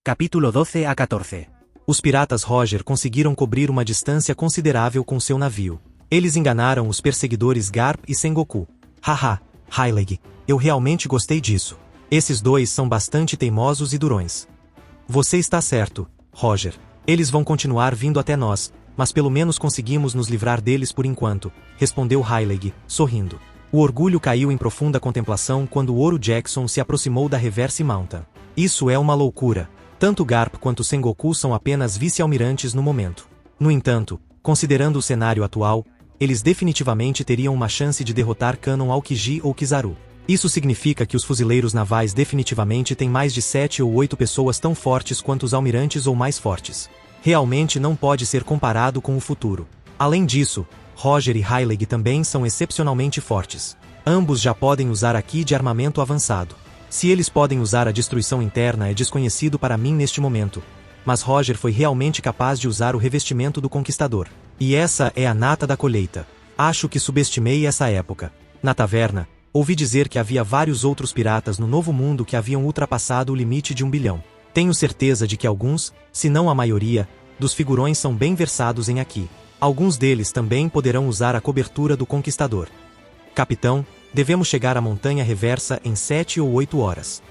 Capítulo 12 a 14. Os piratas Roger conseguiram cobrir uma distância considerável com seu navio. Eles enganaram os perseguidores Garp e Sengoku. Haha, Hyleg, eu realmente gostei disso. Esses dois são bastante teimosos e durões. Você está certo, Roger. Eles vão continuar vindo até nós, mas pelo menos conseguimos nos livrar deles por enquanto, respondeu Hyleg, sorrindo. O orgulho caiu em profunda contemplação quando Oro Jackson se aproximou da Reverse Mountain. Isso é uma loucura. Tanto Garp quanto Sengoku são apenas vice-almirantes no momento. No entanto, considerando o cenário atual, eles definitivamente teriam uma chance de derrotar Kanon Aokiji ou Kizaru. Isso significa que os fuzileiros navais definitivamente têm mais de 7 ou 8 pessoas tão fortes quanto os almirantes ou mais fortes. Realmente não pode ser comparado com o futuro. Além disso, Roger e Hyleg também são excepcionalmente fortes. Ambos já podem usar Aki de armamento avançado. Se eles podem usar a destruição interna é desconhecido para mim neste momento. Mas Roger foi realmente capaz de usar o revestimento do Conquistador. E essa é a nata da colheita. Acho que subestimei essa época. Na taverna, ouvi dizer que havia vários outros piratas no Novo Mundo que haviam ultrapassado o limite de 1 bilhão. Tenho certeza de que alguns, se não a maioria, dos figurões são bem versados em Aki. Alguns deles também poderão usar a cobertura do Conquistador. Capitão, devemos chegar à Montanha Reversa em 7 ou 8 horas.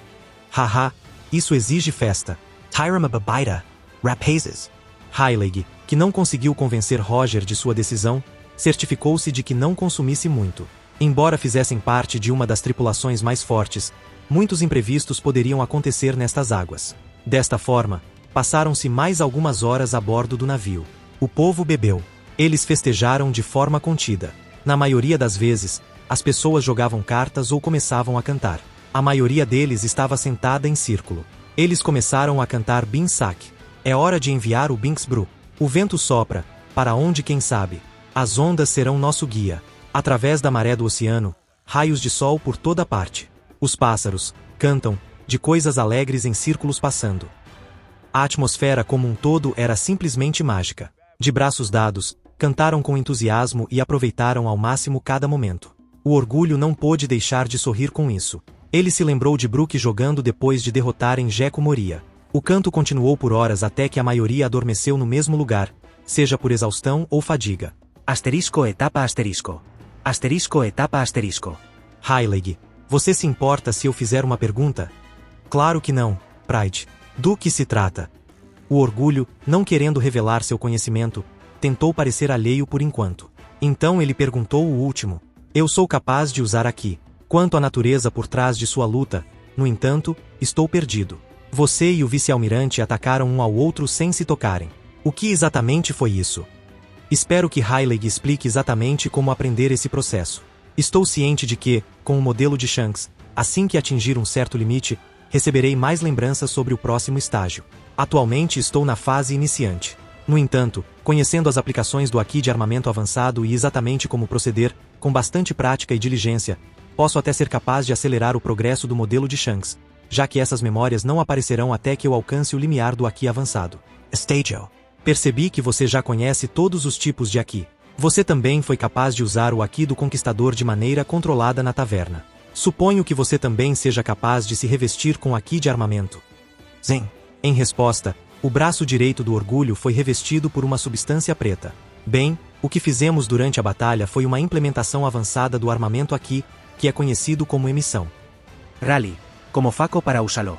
Haha, isso exige festa. Tyrama Babaira, Rapazes. Hyleg, que não conseguiu convencer Roger de sua decisão, certificou-se de que não consumisse muito. Embora fizessem parte de uma das tripulações mais fortes, muitos imprevistos poderiam acontecer nestas águas. Desta forma, passaram-se mais algumas horas a bordo do navio. O povo bebeu. Eles festejaram de forma contida. Na maioria das vezes, as pessoas jogavam cartas ou começavam a cantar. A maioria deles estava sentada em círculo. Eles começaram a cantar Binsak. É hora de enviar o Binksbru. O vento sopra, para onde quem sabe. As ondas serão nosso guia. Através da maré do oceano, raios de sol por toda parte. Os pássaros cantam, de coisas alegres em círculos passando. A atmosfera como um todo era simplesmente mágica. De braços dados, cantaram com entusiasmo e aproveitaram ao máximo cada momento. O orgulho não pôde deixar de sorrir com isso. Ele se lembrou de Brook jogando depois de derrotarem Gecko Moria. O canto continuou por horas até que a maioria adormeceu no mesmo lugar, seja por exaustão ou fadiga. Asterisco etapa asterisco. Asterisco etapa asterisco. Hyleg, você se importa se eu fizer uma pergunta? Claro que não, Pride. Do que se trata? O orgulho, não querendo revelar seu conhecimento, tentou parecer alheio por enquanto. Então ele perguntou o último. Eu sou capaz de usar Aki. Quanto à natureza por trás de sua luta, no entanto, estou perdido. Você e o vice-almirante atacaram um ao outro sem se tocarem. O que exatamente foi isso? Espero que Hyleg explique exatamente como aprender esse processo. Estou ciente de que, com o modelo de Shanks, assim que atingir um certo limite, receberei mais lembranças sobre o próximo estágio. Atualmente estou na fase iniciante. No entanto, conhecendo as aplicações do Aki de armamento avançado e exatamente como proceder, com bastante prática e diligência, posso até ser capaz de acelerar o progresso do modelo de Shanks, já que essas memórias não aparecerão até que eu alcance o limiar do Aki avançado. Stageo. Percebi que você já conhece todos os tipos de Aki. Você também foi capaz de usar o Aki do Conquistador de maneira controlada na taverna. Suponho que você também seja capaz de se revestir com Aki de armamento. Zen. Em resposta, o braço direito do orgulho foi revestido por uma substância preta. Bem, o que fizemos durante a batalha foi uma implementação avançada do armamento Aki, que é conhecido como emissão. Rally. Como faco para usá-lo.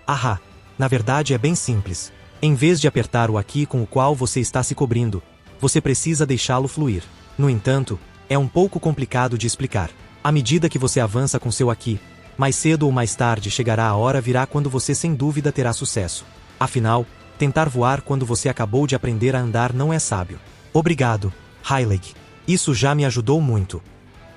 Ahá, na verdade é bem simples. Em vez de apertar o Aki com o qual você está se cobrindo, você precisa deixá-lo fluir. No entanto, é um pouco complicado de explicar. À medida que você avança com seu Aki, mais cedo ou mais tarde chegará a hora virá quando você sem dúvida terá sucesso. Afinal, tentar voar quando você acabou de aprender a andar não é sábio. Obrigado, Hyleg. Isso já me ajudou muito.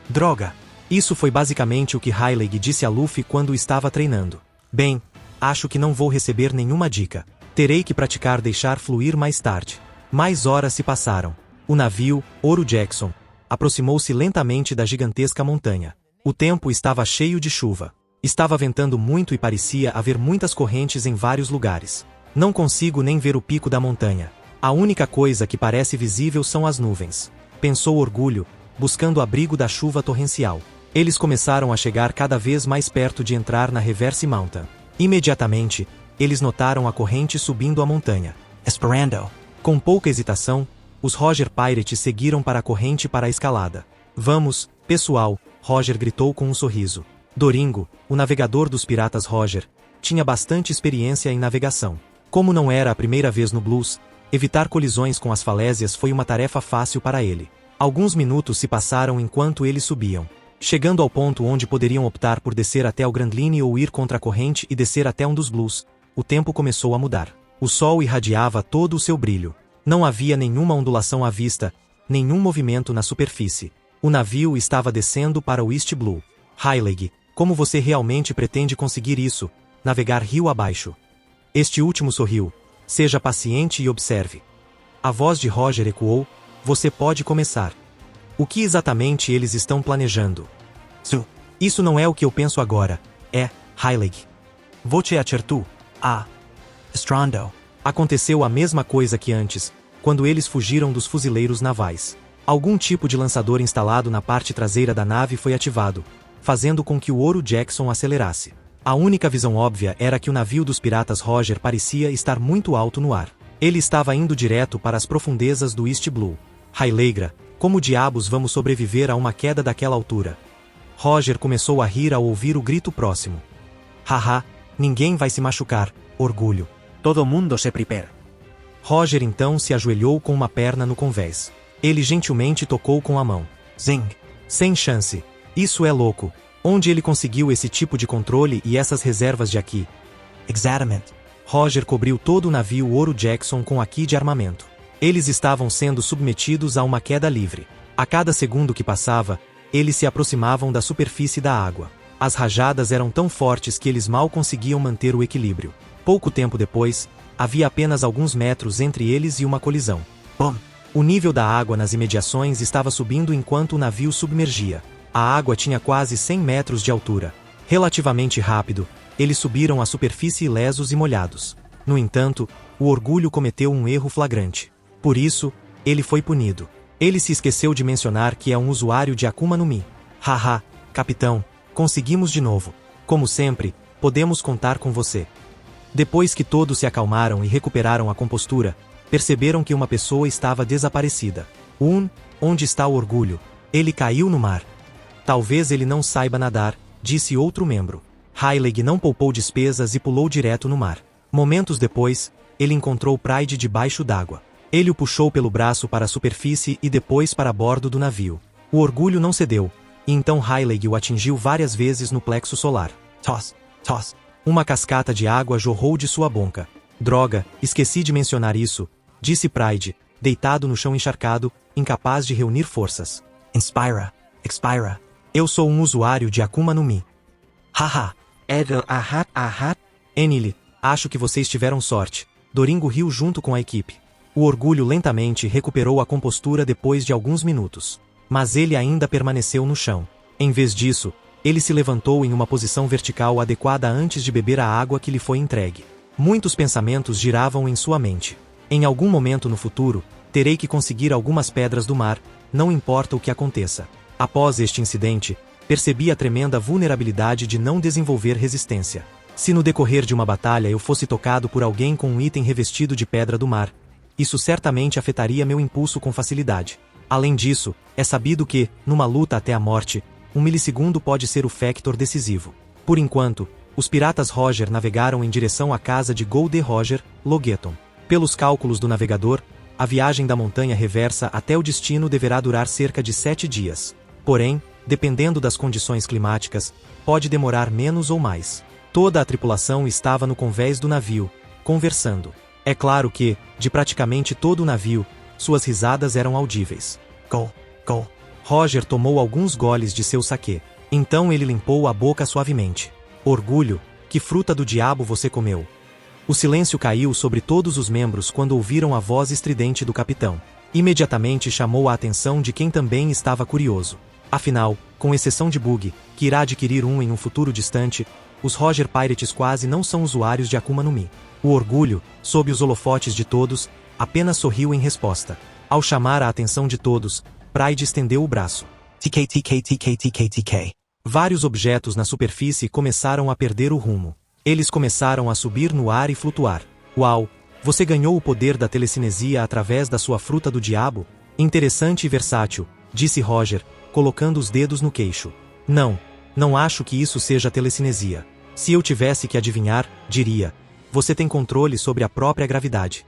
Droga! Isso foi basicamente o que Hyleg disse a Luffy quando estava treinando. Bem, acho que não vou receber nenhuma dica. Terei que praticar deixar fluir mais tarde. Mais horas se passaram. O navio, Oro Jackson, aproximou-se lentamente da gigantesca montanha. O tempo estava cheio de chuva. Estava ventando muito e parecia haver muitas correntes em vários lugares. Não consigo nem ver o pico da montanha. A única coisa que parece visível são as nuvens. Pensou Orgulho, buscando abrigo da chuva torrencial. Eles começaram a chegar cada vez mais perto de entrar na Reverse Mountain. Imediatamente, eles notaram a corrente subindo a montanha. Esperando. Com pouca hesitação, os Roger Pirates seguiram para a corrente para a escalada. Vamos, pessoal, Roger gritou com um sorriso. Doringo, o navegador dos piratas Roger, tinha bastante experiência em navegação. Como não era a primeira vez no Blues, evitar colisões com as falésias foi uma tarefa fácil para ele. Alguns minutos se passaram enquanto eles subiam. Chegando ao ponto onde poderiam optar por descer até o Grand Line ou ir contra a corrente e descer até um dos Blues, o tempo começou a mudar. O sol irradiava todo o seu brilho. Não havia nenhuma ondulação à vista, nenhum movimento na superfície. O navio estava descendo para o East Blue. Heilig, como você realmente pretende conseguir isso? Navegar rio abaixo. Este último sorriu. Seja paciente e observe. A voz de Roger ecoou. Você pode começar. O que exatamente eles estão planejando? Isso não é o que eu penso agora. É, Heilig. Vou te acertar. Strando. Aconteceu a mesma coisa que antes, quando eles fugiram dos fuzileiros navais. Algum tipo de lançador instalado na parte traseira da nave foi ativado, fazendo com que o Ouro Jackson acelerasse. A única visão óbvia era que o navio dos piratas Roger parecia estar muito alto no ar. Ele estava indo direto para as profundezas do East Blue. Heilegra, como diabos vamos sobreviver a uma queda daquela altura? Roger começou a rir ao ouvir o grito próximo. Haha, ninguém vai se machucar, orgulho. Todo mundo se prepara. Roger então se ajoelhou com uma perna no convés. Ele gentilmente tocou com a mão. Zing. Sem chance. Isso é louco. Onde ele conseguiu esse tipo de controle e essas reservas de aqui? Exatamente. Roger cobriu todo o navio Ouro Jackson com aqui de armamento. Eles estavam sendo submetidos a uma queda livre. A cada segundo que passava, eles se aproximavam da superfície da água. As rajadas eram tão fortes que eles mal conseguiam manter o equilíbrio. Pouco tempo depois, havia apenas alguns metros entre eles e uma colisão. Bom! O nível da água nas imediações estava subindo enquanto o navio submergia. A água tinha quase 100 metros de altura. Relativamente rápido, eles subiram à superfície ilesos e molhados. No entanto, o orgulho cometeu um erro flagrante. Por isso, ele foi punido. Ele se esqueceu de mencionar que é um usuário de Akuma no Mi. Haha, capitão, conseguimos de novo. Como sempre, podemos contar com você. Depois que todos se acalmaram e recuperaram a compostura, perceberam que uma pessoa estava desaparecida. Onde está o orgulho? Ele caiu no mar. Talvez ele não saiba nadar, disse outro membro. Heilig não poupou despesas e pulou direto no mar. Momentos depois, ele encontrou Pride debaixo d'água. Ele o puxou pelo braço para a superfície e depois para bordo do navio. O orgulho não cedeu, e então Heilig o atingiu várias vezes no plexo solar. Toss. Uma cascata de água jorrou de sua boca. Droga, esqueci de mencionar isso, disse Pride, deitado no chão encharcado, incapaz de reunir forças. Expira. Eu sou um usuário de Akuma no Mi. Haha. Enile, acho que vocês tiveram sorte. Doringo riu junto com a equipe. O orgulho lentamente recuperou a compostura depois de alguns minutos. Mas ele ainda permaneceu no chão. Em vez disso, ele se levantou em uma posição vertical adequada antes de beber a água que lhe foi entregue. Muitos pensamentos giravam em sua mente. Em algum momento no futuro, terei que conseguir algumas pedras do mar, não importa o que aconteça. Após este incidente, percebi a tremenda vulnerabilidade de não desenvolver resistência. Se no decorrer de uma batalha eu fosse tocado por alguém com um item revestido de pedra do mar, isso certamente afetaria meu impulso com facilidade. Além disso, é sabido que, numa luta até a morte, 1 milissegundo pode ser o factor decisivo. Por enquanto, os piratas Roger navegaram em direção à casa de Goldie Roger, Logeton. Pelos cálculos do navegador, a viagem da montanha reversa até o destino deverá durar cerca de 7 dias. Porém, dependendo das condições climáticas, pode demorar menos ou mais. Toda a tripulação estava no convés do navio, conversando. É claro que, de praticamente todo o navio, suas risadas eram audíveis. Go. Roger tomou alguns goles de seu saquê. Então ele limpou a boca suavemente. Orgulho, que fruta do diabo você comeu? O silêncio caiu sobre todos os membros quando ouviram a voz estridente do capitão. Imediatamente chamou a atenção de quem também estava curioso. Afinal, com exceção de Bug, que irá adquirir um em um futuro distante, os Roger Pirates quase não são usuários de Akuma no Mi. O orgulho, sob os holofotes de todos, apenas sorriu em resposta. Ao chamar a atenção de todos, Pride estendeu o braço. TK. Vários objetos na superfície começaram a perder o rumo. Eles começaram a subir no ar e flutuar. Uau! Você ganhou o poder da telecinesia através da sua fruta do diabo? Interessante e versátil, disse Roger, colocando os dedos no queixo. Não acho que isso seja telecinesia. Se eu tivesse que adivinhar, diria: você tem controle sobre a própria gravidade.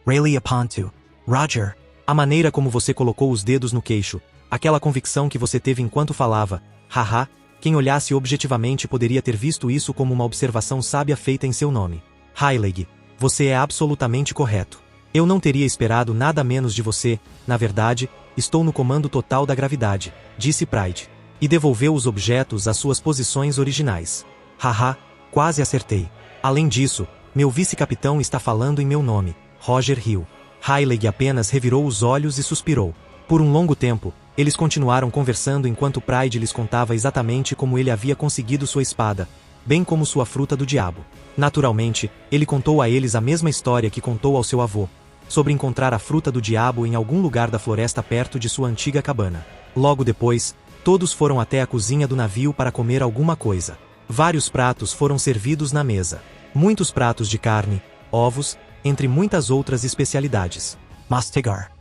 Rayleigh Aponto. Roger. A maneira como você colocou os dedos no queixo, aquela convicção que você teve enquanto falava, haha, quem olhasse objetivamente poderia ter visto isso como uma observação sábia feita em seu nome. Rayleigh, você é absolutamente correto. Eu não teria esperado nada menos de você, na verdade, estou no comando total da gravidade, disse Pride. E devolveu os objetos às suas posições originais. Haha, quase acertei. Além disso, meu vice-capitão está falando em meu nome, Roger Hill. Rayleigh apenas revirou os olhos e suspirou. Por um longo tempo, eles continuaram conversando enquanto Pride lhes contava exatamente como ele havia conseguido sua espada, bem como sua fruta do diabo. Naturalmente, ele contou a eles a mesma história que contou ao seu avô, sobre encontrar a fruta do diabo em algum lugar da floresta perto de sua antiga cabana. Logo depois, todos foram até a cozinha do navio para comer alguma coisa. Vários pratos foram servidos na mesa. Muitos pratos de carne, ovos, entre muitas outras especialidades. Mastigar.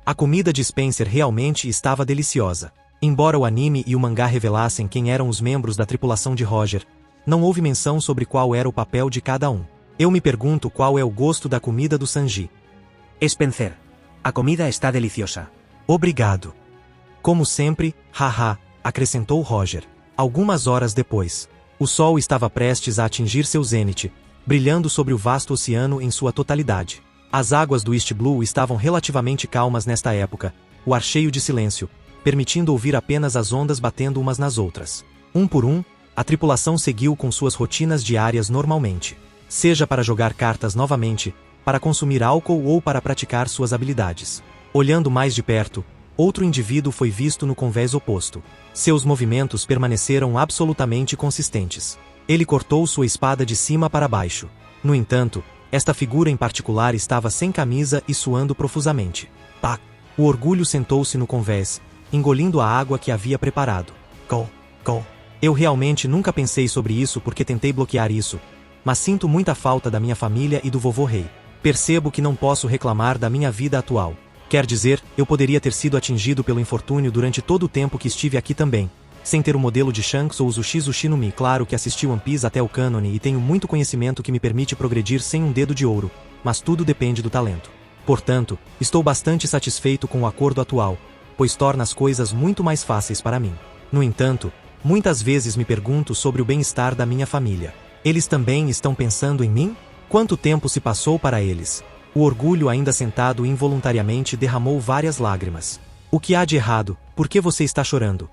A comida de Spencer realmente estava deliciosa. Embora o anime e o mangá revelassem quem eram os membros da tripulação de Roger, não houve menção sobre qual era o papel de cada um. Eu me pergunto qual é o gosto da comida do Sanji. Spencer, a comida está deliciosa. Obrigado. Como sempre, haha, acrescentou Roger. Algumas horas depois, o sol estava prestes a atingir seu zênite, brilhando sobre o vasto oceano em sua totalidade. As águas do East Blue estavam relativamente calmas nesta época, o ar cheio de silêncio, permitindo ouvir apenas as ondas batendo umas nas outras. Um por um, a tripulação seguiu com suas rotinas diárias normalmente. Seja para jogar cartas novamente, para consumir álcool ou para praticar suas habilidades. Olhando mais de perto, outro indivíduo foi visto no convés oposto. Seus movimentos permaneceram absolutamente consistentes. Ele cortou sua espada de cima para baixo. No entanto, esta figura em particular estava sem camisa e suando profusamente. Pá! O orgulho sentou-se no convés, engolindo a água que havia preparado. Go. Eu realmente nunca pensei sobre isso porque tentei bloquear isso, mas sinto muita falta da minha família e do vovô rei. Percebo que não posso reclamar da minha vida atual. Quer dizer, eu poderia ter sido atingido pelo infortúnio durante todo o tempo que estive aqui também, sem ter o modelo de Shanks ou o Zushi no Mi. Claro que assisti One Piece até o cânone e tenho muito conhecimento que me permite progredir sem um dedo de ouro, mas tudo depende do talento. Portanto, estou bastante satisfeito com o acordo atual, pois torna as coisas muito mais fáceis para mim. No entanto, muitas vezes me pergunto sobre o bem-estar da minha família. Eles também estão pensando em mim? Quanto tempo se passou para eles? O orgulho ainda sentado involuntariamente derramou várias lágrimas. O que há de errado? Por que você está chorando?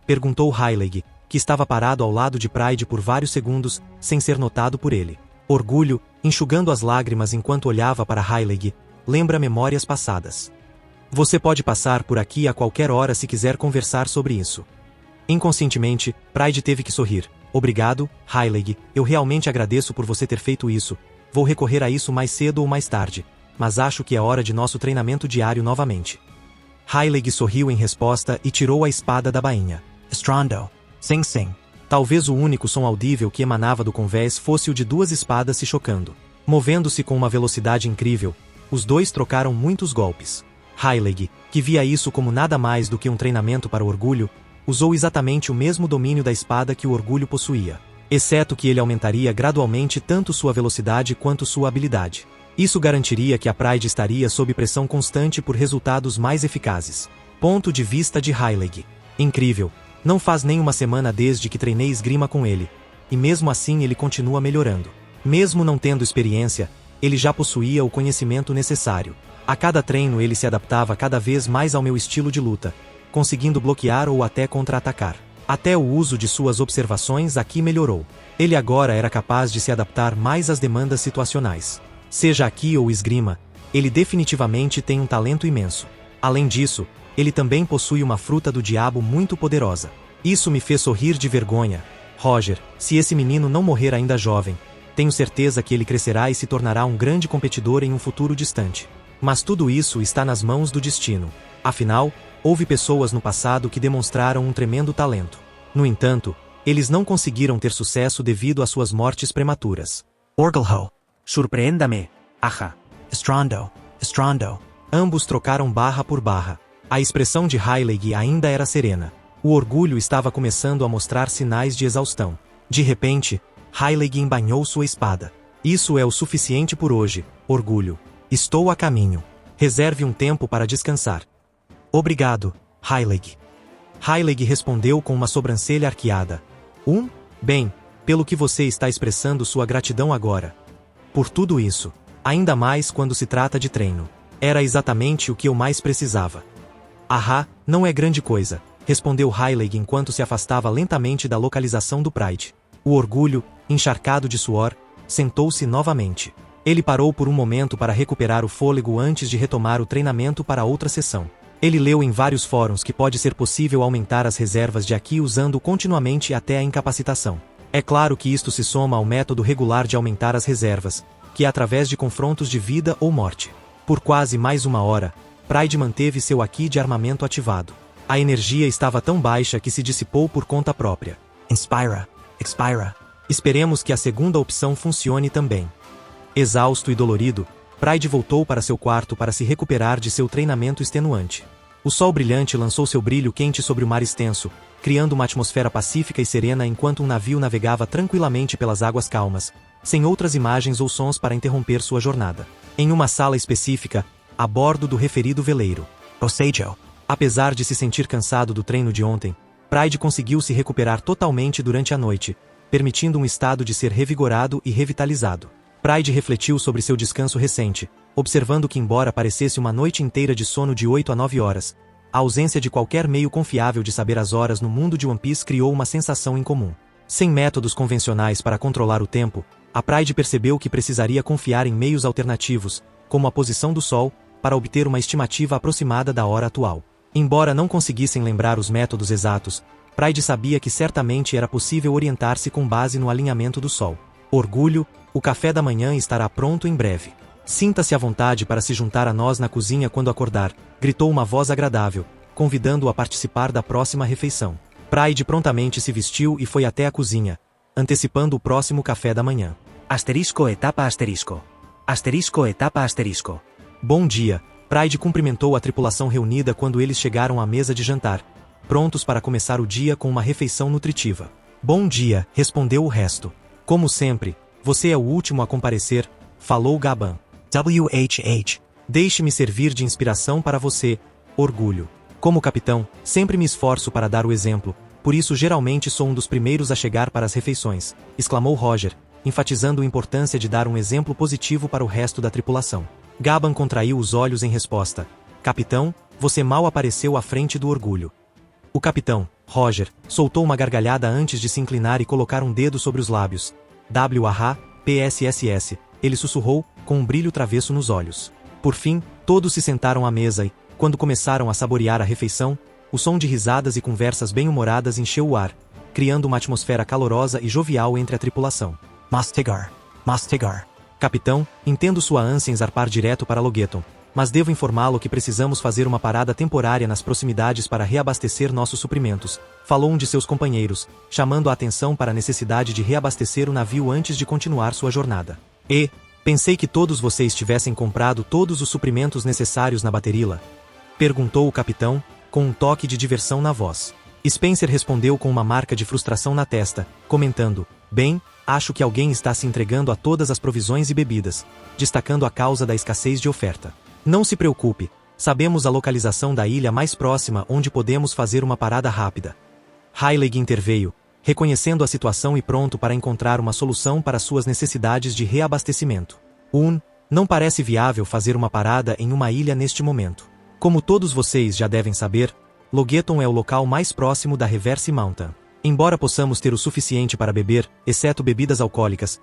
Perguntou Rayleigh, que estava parado ao lado de Pride por vários segundos, sem ser notado por ele. Orgulho, enxugando as lágrimas enquanto olhava para Rayleigh, lembra memórias passadas. Você pode passar por aqui a qualquer hora se quiser conversar sobre isso. Inconscientemente, Pride teve que sorrir. Obrigado, Rayleigh, eu realmente agradeço por você ter feito isso. Vou recorrer a isso mais cedo ou mais tarde, mas acho que é hora de nosso treinamento diário novamente. Rayleigh sorriu em resposta e tirou a espada da bainha. Estrondo. Sing. Talvez o único som audível que emanava do convés fosse o de duas espadas se chocando. Movendo-se com uma velocidade incrível, os dois trocaram muitos golpes. Rayleigh, que via isso como nada mais do que um treinamento para o orgulho, usou exatamente o mesmo domínio da espada que o orgulho possuía. Exceto que ele aumentaria gradualmente tanto sua velocidade quanto sua habilidade. Isso garantiria que a Pride estaria sob pressão constante por resultados mais eficazes. Ponto de vista de Rayleigh. Incrível. Não faz nem uma semana desde que treinei esgrima com ele, e mesmo assim ele continua melhorando. Mesmo não tendo experiência, ele já possuía o conhecimento necessário. A cada treino ele se adaptava cada vez mais ao meu estilo de luta, conseguindo bloquear ou até contra-atacar. Até o uso de suas observações aqui melhorou. Ele agora era capaz de se adaptar mais às demandas situacionais. Seja aqui ou esgrima, ele definitivamente tem um talento imenso. Além disso, ele também possui uma fruta do diabo muito poderosa. Isso me fez sorrir de vergonha. Roger, se esse menino não morrer ainda jovem, tenho certeza que ele crescerá e se tornará um grande competidor em um futuro distante. Mas tudo isso está nas mãos do destino. Afinal, houve pessoas no passado que demonstraram um tremendo talento. No entanto, Eles não conseguiram ter sucesso devido às suas mortes prematuras. Orgelho. Surpreenda-me. Aja. Estrondo. Estrondo. Ambos trocaram barra por barra. A expressão de Heilig ainda era serena. O orgulho estava começando a mostrar sinais de exaustão. De repente, Heilig embainhou sua espada. Isso é o suficiente por hoje, orgulho. Estou a caminho. Reserve um tempo para descansar. Obrigado, Heilig. Heilig respondeu com uma sobrancelha arqueada. Bem, pelo que você está expressando sua gratidão agora. Por tudo isso. Ainda mais quando se trata de treino. Era exatamente o que eu mais precisava. Não é grande coisa, respondeu Heilig enquanto se afastava lentamente da localização do Pride. O orgulho, encharcado de suor, sentou-se novamente. Ele parou por um momento para recuperar o fôlego antes de retomar o treinamento para outra sessão. Ele leu em vários fóruns que pode ser possível aumentar as reservas de Aqui usando continuamente até a incapacitação. É claro que isto se soma ao método regular de aumentar as reservas, que é através de confrontos de vida ou morte. Por quase mais uma hora, Pride manteve seu Aqui de armamento ativado. A energia estava tão baixa que se dissipou por conta própria. Inspira. Expira. Esperemos que a segunda opção funcione também. Exausto e dolorido, Pride voltou para seu quarto para se recuperar de seu treinamento extenuante. O sol brilhante lançou seu brilho quente sobre o mar extenso, criando uma atmosfera pacífica e serena enquanto um navio navegava tranquilamente pelas águas calmas, sem outras imagens ou sons para interromper sua jornada. Em uma sala específica, a bordo do referido veleiro. Bocejo. Apesar de se sentir cansado do treino de ontem, Pride conseguiu se recuperar totalmente durante a noite, permitindo um estado de ser revigorado e revitalizado. Pride refletiu sobre seu descanso recente, observando que embora parecesse uma noite inteira de sono de 8 a 9 horas, a ausência de qualquer meio confiável de saber as horas no mundo de One Piece criou uma sensação incomum. Sem métodos convencionais para controlar o tempo, a Pride percebeu que precisaria confiar em meios alternativos, como a posição do Sol, para obter uma estimativa aproximada da hora atual. Embora não conseguissem lembrar os métodos exatos, Pride sabia que certamente era possível orientar-se com base no alinhamento do Sol. Orgulho, o café da manhã estará pronto em breve. Sinta-se à vontade para se juntar a nós na cozinha quando acordar, gritou uma voz agradável, convidando-o a participar da próxima refeição. Pride prontamente se vestiu e foi até a cozinha, antecipando o próximo café da manhã. Asterisco etapa asterisco. Asterisco etapa asterisco. Bom dia, Pride cumprimentou a tripulação reunida quando eles chegaram à mesa de jantar, prontos para começar o dia com uma refeição nutritiva. Bom dia, respondeu o resto. Como sempre, você é o último a comparecer, falou Gaban. WHH. Deixe-me servir de inspiração para você, orgulho. Como capitão, sempre me esforço para dar o exemplo, por isso geralmente sou um dos primeiros a chegar para as refeições, exclamou Roger, enfatizando a importância de dar um exemplo positivo para o resto da tripulação. Gaban contraiu os olhos em resposta. Capitão, você mal apareceu à frente do orgulho. O capitão, Roger, soltou uma gargalhada antes de se inclinar e colocar um dedo sobre os lábios. PSSS, ele sussurrou, com um brilho travesso nos olhos. Por fim, todos se sentaram à mesa e, quando começaram a saborear a refeição, o som de risadas e conversas bem-humoradas encheu o ar, criando uma atmosfera calorosa e jovial entre a tripulação. Mastigar. Mastigar. Capitão, entendo sua ânsia em zarpar direto para Logeton, mas devo informá-lo que precisamos fazer uma parada temporária nas proximidades para reabastecer nossos suprimentos, falou um de seus companheiros, chamando a atenção para a necessidade de reabastecer o navio antes de continuar sua jornada. Pensei que todos vocês tivessem comprado todos os suprimentos necessários na baterila? Perguntou o capitão, com um toque de diversão na voz. Spencer respondeu com uma marca de frustração na testa, comentando, bem, acho que alguém está se entregando a todas as provisões e bebidas, destacando a causa da escassez de oferta. Não se preocupe, sabemos a localização da ilha mais próxima onde podemos fazer uma parada rápida. Heilig interveio, reconhecendo a situação e pronto para encontrar uma solução para suas necessidades de reabastecimento. Não parece viável fazer uma parada em uma ilha neste momento. Como todos vocês já devem saber, Logeton é o local mais próximo da Reverse Mountain. Embora possamos ter o suficiente para beber, exceto bebidas alcoólicas,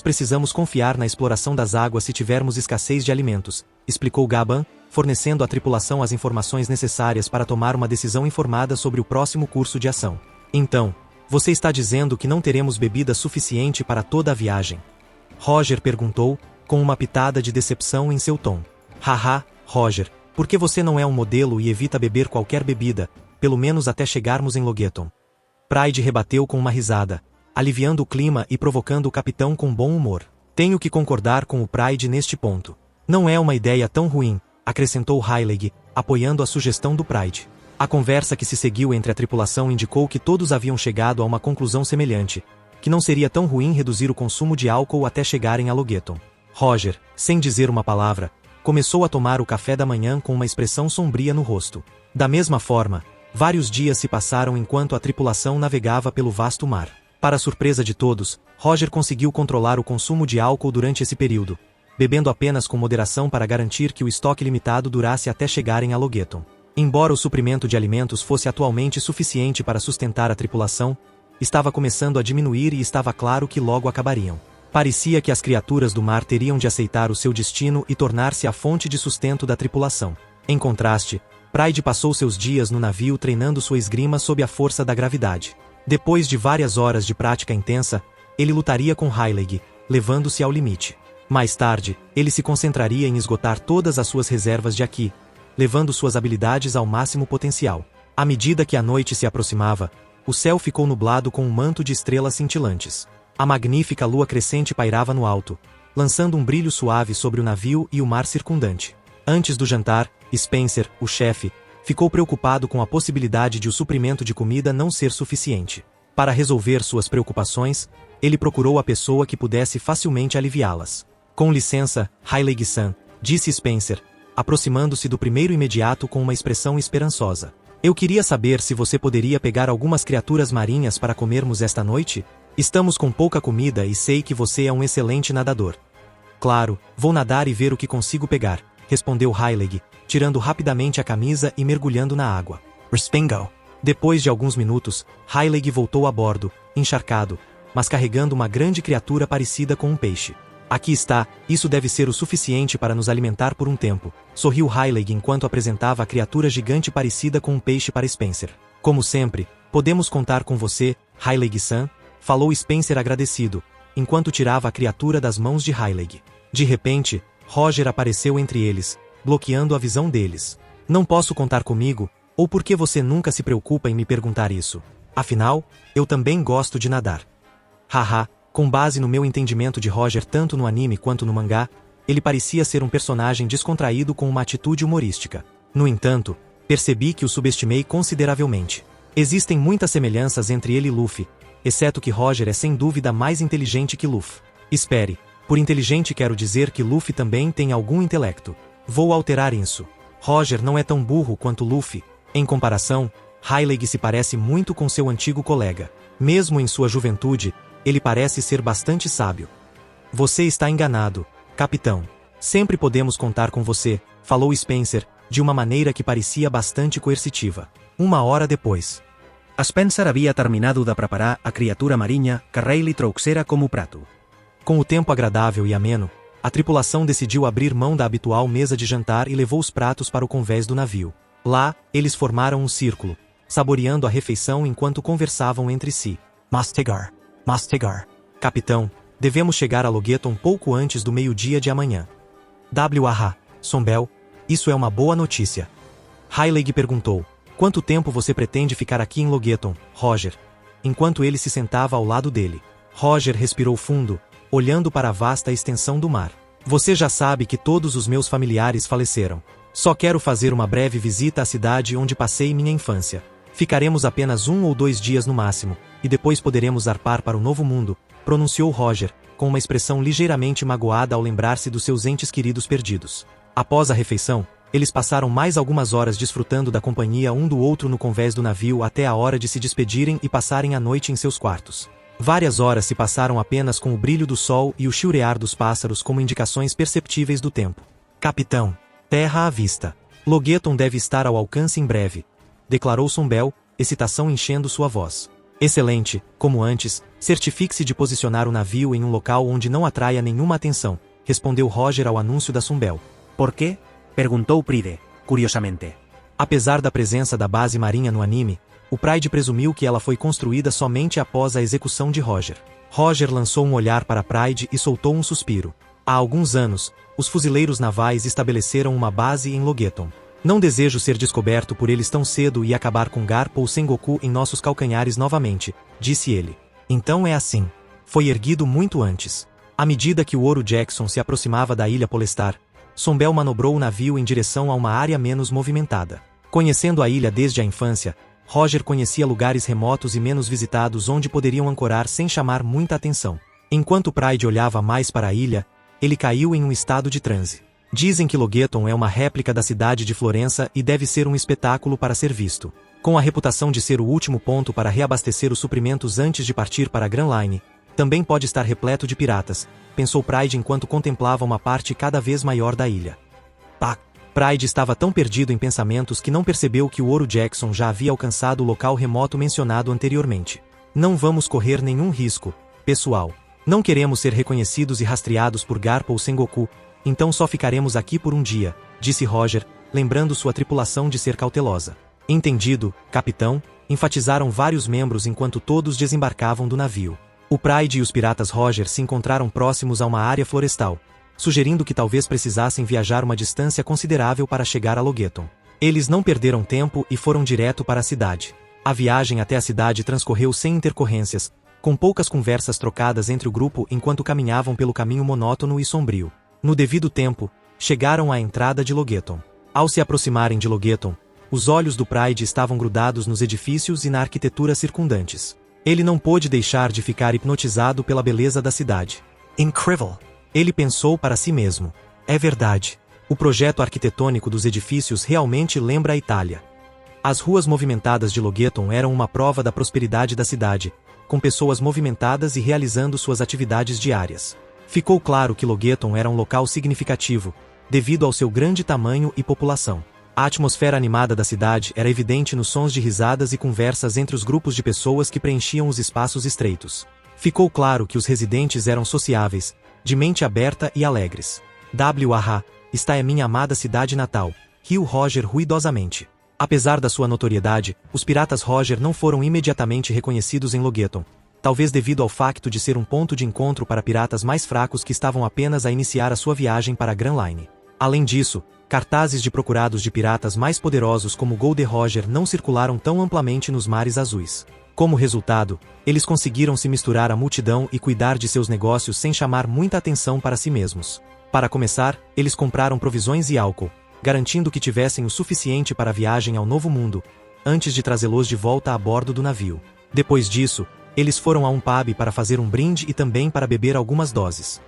precisamos confiar na exploração das águas se tivermos escassez de alimentos, explicou Gaban, fornecendo à tripulação as informações necessárias para tomar uma decisão informada sobre o próximo curso de ação. Então, você está dizendo que não teremos bebida suficiente para toda a viagem? Roger perguntou, com uma pitada de decepção em seu tom. Haha, Roger, por que você não é um modelo e evita beber qualquer bebida, pelo menos até chegarmos em Logeton? Pride rebateu com uma risada, aliviando o clima e provocando o capitão com bom humor. Tenho que concordar com o Pride neste ponto. Não é uma ideia tão ruim, acrescentou Heilig, apoiando a sugestão do Pride. A conversa que se seguiu entre a tripulação indicou que todos haviam chegado a uma conclusão semelhante, que não seria tão ruim reduzir o consumo de álcool até chegarem a Logueton. Roger, sem dizer uma palavra, começou a tomar o café da manhã com uma expressão sombria no rosto. Da mesma forma, vários dias se passaram enquanto a tripulação navegava pelo vasto mar. Para surpresa de todos, Roger conseguiu controlar o consumo de álcool durante esse período, bebendo apenas com moderação para garantir que o estoque limitado durasse até chegarem a Logueton. Embora o suprimento de alimentos fosse atualmente suficiente para sustentar a tripulação, estava começando a diminuir e estava claro que logo acabariam. Parecia que as criaturas do mar teriam de aceitar o seu destino e tornar-se a fonte de sustento da tripulação. Em contraste, Pride passou seus dias no navio treinando sua esgrima sob a força da gravidade. Depois de várias horas de prática intensa, ele lutaria com Heilig, levando-se ao limite. Mais tarde, ele se concentraria em esgotar todas as suas reservas de Aqui, levando suas habilidades ao máximo potencial. À medida que a noite se aproximava, o céu ficou nublado com um manto de estrelas cintilantes. A magnífica lua crescente pairava no alto, lançando um brilho suave sobre o navio e o mar circundante. Antes do jantar, Spencer, o chefe, ficou preocupado com a possibilidade de o suprimento de comida não ser suficiente. Para resolver suas preocupações, ele procurou a pessoa que pudesse facilmente aliviá-las. Com licença, Heilig-san, disse Spencer, aproximando-se do primeiro imediato com uma expressão esperançosa. Eu queria saber se você poderia pegar algumas criaturas marinhas para comermos esta noite? Estamos com pouca comida e sei que você é um excelente nadador. Claro, vou nadar e ver o que consigo pegar, respondeu Heilig, tirando rapidamente a camisa e mergulhando na água. Respingo. Depois de alguns minutos, Heilig voltou a bordo, encharcado, mas carregando uma grande criatura parecida com um peixe. Aqui está, isso deve ser o suficiente para nos alimentar por um tempo, sorriu Heilig enquanto apresentava a criatura gigante parecida com um peixe para Spencer. Como sempre, podemos contar com você, Heilig-san, falou Spencer agradecido, enquanto tirava a criatura das mãos de Heilig. De repente, Roger apareceu entre eles, bloqueando a visão deles. Não posso contar comigo, ou por que você nunca se preocupa em me perguntar isso? Afinal, eu também gosto de nadar. Haha, com base no meu entendimento de Roger tanto no anime quanto no mangá, ele parecia ser um personagem descontraído com uma atitude humorística. No entanto, percebi que o subestimei consideravelmente. Existem muitas semelhanças entre ele e Luffy, exceto que Roger é sem dúvida mais inteligente que Luffy. Espere, por inteligente quero dizer que Luffy também tem algum intelecto. Vou alterar isso. Roger não é tão burro quanto Luffy. Em comparação, Heilig se parece muito com seu antigo colega. Mesmo em sua juventude, ele parece ser bastante sábio. Você está enganado, capitão. Sempre podemos contar com você, falou Spencer, de uma maneira que parecia bastante coercitiva. 1 hora depois. Spencer havia terminado de preparar a criatura marinha que Rayleigh trouxera como prato. Com o tempo agradável e ameno, a tripulação decidiu abrir mão da habitual mesa de jantar e levou os pratos para o convés do navio. Lá, eles formaram um círculo, saboreando a refeição enquanto conversavam entre si. Mastigar. Mastigar. Capitão, devemos chegar a Logueton pouco antes do meio-dia de amanhã. Sombel, isso é uma boa notícia. Heilig perguntou. Quanto tempo você pretende ficar aqui em Logueton, Roger? Enquanto ele se sentava ao lado dele. Roger respirou fundo, olhando para a vasta extensão do mar. Você já sabe que todos os meus familiares faleceram. Só quero fazer uma breve visita à cidade onde passei minha infância. Ficaremos apenas 1 ou 2 dias no máximo, e depois poderemos zarpar para o novo mundo, pronunciou Roger, com uma expressão ligeiramente magoada ao lembrar-se dos seus entes queridos perdidos. Após a refeição, eles passaram mais algumas horas desfrutando da companhia um do outro no convés do navio até a hora de se despedirem e passarem a noite em seus quartos. Várias horas se passaram apenas com o brilho do sol e o chilrear dos pássaros como indicações perceptíveis do tempo. Capitão, terra à vista. Logueton deve estar ao alcance em breve, declarou Sombel, excitação enchendo sua voz. Excelente, como antes, certifique-se de posicionar o navio em um local onde não atraia nenhuma atenção, respondeu Roger ao anúncio da Sombel. Por quê? Perguntou Pride, curiosamente. Apesar da presença da base marinha no anime, o Pride presumiu que ela foi construída somente após a execução de Roger. Roger lançou um olhar para Pride e soltou um suspiro. Há alguns anos, os fuzileiros navais estabeleceram uma base em Logueton. Não desejo ser descoberto por eles tão cedo e acabar com Garp ou Sengoku em nossos calcanhares novamente, disse ele. Então é assim. Foi erguido muito antes. À medida que o Ouro Jackson se aproximava da ilha Polestar, Sombel manobrou o navio em direção a uma área menos movimentada. Conhecendo a ilha desde a infância, Roger conhecia lugares remotos e menos visitados onde poderiam ancorar sem chamar muita atenção. Enquanto Pride olhava mais para a ilha, ele caiu em um estado de transe. Dizem que Logueton é uma réplica da cidade de Florença e deve ser um espetáculo para ser visto. Com a reputação de ser o último ponto para reabastecer os suprimentos antes de partir para a Grand Line, também pode estar repleto de piratas, pensou Pride enquanto contemplava uma parte cada vez maior da ilha. Pá! Pride estava tão perdido em pensamentos que não percebeu que o Ouro Jackson já havia alcançado o local remoto mencionado anteriormente. Não vamos correr nenhum risco, pessoal. Não queremos ser reconhecidos e rastreados por Garp ou Sengoku, então só ficaremos aqui por um dia, disse Roger, lembrando sua tripulação de ser cautelosa. Entendido, capitão, enfatizaram vários membros enquanto todos desembarcavam do navio. O Pride e os piratas Roger se encontraram próximos a uma área florestal, sugerindo que talvez precisassem viajar uma distância considerável para chegar a Logueton. Eles não perderam tempo e foram direto para a cidade. A viagem até a cidade transcorreu sem intercorrências, com poucas conversas trocadas entre o grupo enquanto caminhavam pelo caminho monótono e sombrio. No devido tempo, chegaram à entrada de Logueton. Ao se aproximarem de Logueton, os olhos do Pride estavam grudados nos edifícios e na arquitetura circundantes. Ele não pôde deixar de ficar hipnotizado pela beleza da cidade. Incrível! Ele pensou para si mesmo. É verdade. O projeto arquitetônico dos edifícios realmente lembra a Itália. As ruas movimentadas de Logueton eram uma prova da prosperidade da cidade, com pessoas movimentadas e realizando suas atividades diárias. Ficou claro que Logueton era um local significativo, devido ao seu grande tamanho e população. A atmosfera animada da cidade era evidente nos sons de risadas e conversas entre os grupos de pessoas que preenchiam os espaços estreitos. Ficou claro que os residentes eram sociáveis, de mente aberta e alegres. Esta é minha amada cidade natal, riu Roger ruidosamente. Apesar da sua notoriedade, os piratas Roger não foram imediatamente reconhecidos em Logueton, talvez devido ao facto de ser um ponto de encontro para piratas mais fracos que estavam apenas a iniciar a sua viagem para a Grand Line. Além disso, cartazes de procurados de piratas mais poderosos como Gold Roger não circularam tão amplamente nos mares azuis. Como resultado, eles conseguiram se misturar à multidão e cuidar de seus negócios sem chamar muita atenção para si mesmos. Para começar, eles compraram provisões e álcool, garantindo que tivessem o suficiente para a viagem ao Novo Mundo, antes de trazê-los de volta a bordo do navio. Depois disso, eles foram a um pub para fazer um brinde e também para beber algumas doses.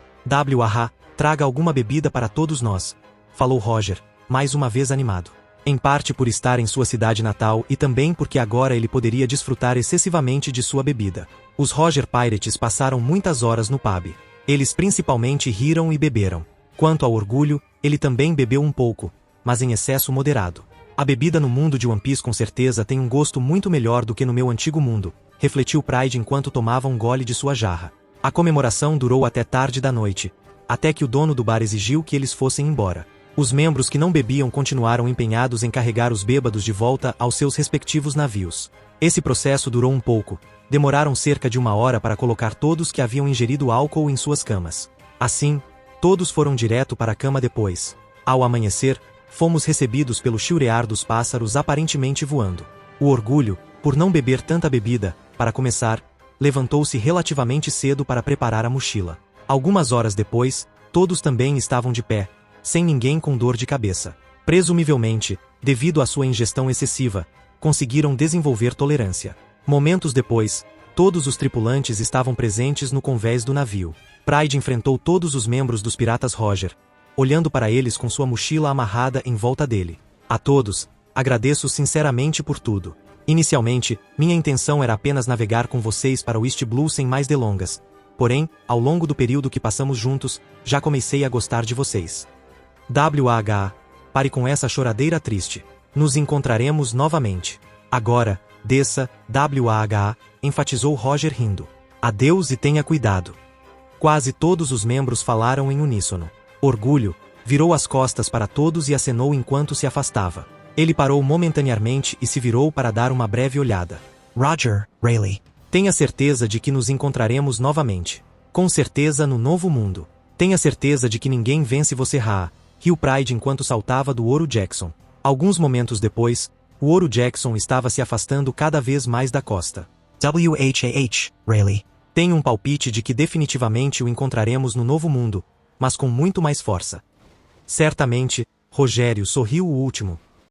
Traga alguma bebida para todos nós, falou Roger, mais uma vez animado. Em parte por estar em sua cidade natal e também porque agora ele poderia desfrutar excessivamente de sua bebida. Os Roger Pirates passaram muitas horas no pub. Eles principalmente riram e beberam. Quanto ao orgulho, ele também bebeu um pouco, mas em excesso moderado. A bebida no mundo de One Piece com certeza tem um gosto muito melhor do que no meu antigo mundo, refletiu Pride enquanto tomava um gole de sua jarra. A comemoração durou até tarde da noite, até que o dono do bar exigiu que eles fossem embora. Os membros que não bebiam continuaram empenhados em carregar os bêbados de volta aos seus respectivos navios. Esse processo durou um pouco. Demoraram cerca de 1 hora para colocar todos que haviam ingerido álcool em suas camas. Assim, todos foram direto para a cama depois. Ao amanhecer, fomos recebidos pelo chilrear dos pássaros aparentemente voando. O orgulho, por não beber tanta bebida, para começar, levantou-se relativamente cedo para preparar a mochila. Algumas horas depois, todos também estavam de pé, sem ninguém com dor de cabeça. Presumivelmente, devido à sua ingestão excessiva, conseguiram desenvolver tolerância. Momentos depois, todos os tripulantes estavam presentes no convés do navio. Pride enfrentou todos os membros dos piratas Roger, olhando para eles com sua mochila amarrada em volta dele. A todos, agradeço sinceramente por tudo. Inicialmente, minha intenção era apenas navegar com vocês para o East Blue sem mais delongas. Porém, ao longo do período que passamos juntos, já comecei a gostar de vocês. Pare com essa choradeira triste. Nos encontraremos novamente. Agora, desça, enfatizou Roger rindo. Adeus e tenha cuidado. Quase todos os membros falaram em uníssono. Orgulho, virou as costas para todos e acenou enquanto se afastava. Ele parou momentaneamente e se virou para dar uma breve olhada. Roger, Rayleigh. Tenha certeza de que nos encontraremos novamente. Com certeza no Novo Mundo. Tenha certeza de que ninguém vence você, riu Pride enquanto saltava do Ouro Jackson. Alguns momentos depois, o Ouro Jackson estava se afastando cada vez mais da costa. WHAH, Rayleigh. Tenho um palpite de que definitivamente o encontraremos no Novo Mundo, mas com muito mais força. Certamente, Rogério sorriu o último.